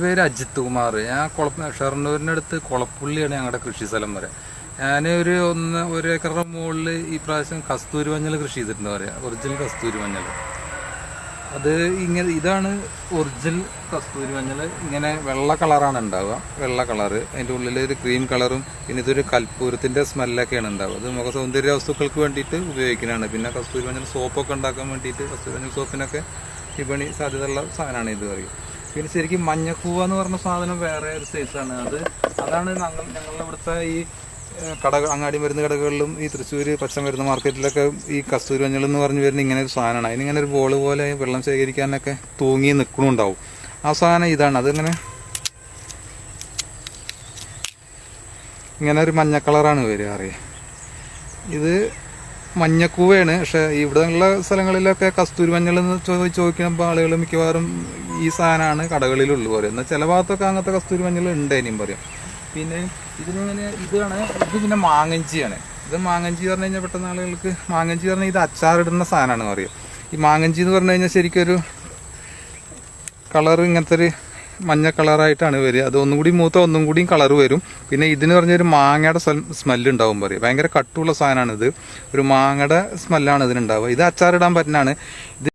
പേര് അജിത് കുമാർ. ഞാൻ ഷൊർണൂരിനടുത്ത് കൊളപ്പുള്ളിയാണ് ഞങ്ങളുടെ കൃഷി സ്ഥലം വരെ. ഞാൻ ഒരു ഏക്കറുടെ മുകളിൽ ഈ പ്രാവശ്യം കസ്തൂരി മഞ്ഞൾ കൃഷി ചെയ്തിട്ടുണ്ട് പറയാം. ഒറിജിനൽ കസ്തൂരി മഞ്ഞൾ. അത് ഇതാണ് ഒറിജിനൽ കസ്തൂരി മഞ്ഞൾ. ഇങ്ങനെ വെള്ള കളറാണ് ഉണ്ടാവുക. വെള്ള കളറ്, അതിൻ്റെ ഉള്ളിൽ ഒരു ക്രീം കളറും, പിന്നെ ഇതൊരു കൽപ്പൂരത്തിൻ്റെ സ്മെല്ലൊക്കെയാണ് ഉണ്ടാവുക. അത് മുഖ സൗന്ദര്യ വസ്തുക്കൾക്ക് വേണ്ടിയിട്ട് ഉപയോഗിക്കുന്നതാണ്. പിന്നെ കസ്തൂരി മഞ്ഞൾ സോപ്പൊക്കെ ഉണ്ടാക്കാൻ വേണ്ടിയിട്ട്, കസ്തൂരി മഞ്ഞൾ സോപ്പിനൊക്കെ വിപണി സാധ്യതയുള്ള സാധനമാണ് ഇത് പറയും. പിന്നെ ശരിക്കും മഞ്ഞക്കൂവ എന്ന് പറഞ്ഞ സാധനം വേറെ ഒരു സൈസാണ്. അതാണ് ഞങ്ങളുടെ ഇവിടുത്തെ ഈ അങ്ങാടി മരുന്ന് കടകളിലും ഈ തൃശ്ശൂർ പച്ചമരുന്ന് മാർക്കറ്റിലൊക്കെ ഈ കസ്തൂരി മഞ്ഞൾ എന്ന് പറഞ്ഞു വരുന്ന ഇങ്ങനെ ഒരു സാധനമാണ്. അതിനിങ്ങനെ ഒരു ബോൾ പോലെ വെള്ളം ശേഖരിക്കാനൊക്കെ തൂങ്ങി നിൽക്കണുണ്ടാവും. ആ സാധനം ഇതാണ്. ഇങ്ങനെ ഒരു മഞ്ഞ കളറാണ് വരിക അറിയാം. ഇത് മഞ്ഞക്കൂവയാണ്. പക്ഷെ ഇവിടെയുള്ള സ്ഥലങ്ങളിലൊക്കെ കസ്തൂരി മഞ്ഞൾ എന്ന് ചോദിക്കുമ്പോൾ ആളുകൾ മിക്കവാറും ഈ സാധനമാണ് കടകളിലുള്ളു പോലെ. എന്നാൽ ചില ഭാഗത്തൊക്കെ അങ്ങനത്തെ കസ്തൂരി മഞ്ഞൾ ഉണ്ട് ഇനിയും പറയും. പിന്നെ ഇത് പിന്നെ മാങ്ങഞ്ചിയാണ്. ഇത് മാങ്ങഞ്ചി പറഞ്ഞു കഴിഞ്ഞാൽ പെട്ടെന്ന് ആളുകൾക്ക് മാങ്ങഞ്ചി പറഞ്ഞാൽ ഇത് അച്ചാറിടുന്ന സാധനമാണ് പറയും. ഈ മാങ്ങഞ്ചി എന്ന് പറഞ്ഞു കഴിഞ്ഞാൽ ശരിക്കൊരു കളർ ഇങ്ങനത്തെ ഒരു മഞ്ഞ കളറായിട്ടാണ് വരിക. അത് ഒന്നും കൂടി മൂത്ത ഒന്നും കൂടിയും കളർ വരും. പിന്നെ ഇതിന് പറഞ്ഞൊരു മാങ്ങയുടെ സ്മെല്ലുണ്ടാവും പറയും. ഭയങ്കര കട്ടുള്ള സാധനമാണ് ഇത്. ഒരു മാങ്ങയുടെ സ്മെല്ലാണ് ഇതിനുണ്ടാവുക. ഇത് അച്ചാറിടാൻ പറ്റുന്നതാണ്. ഇത്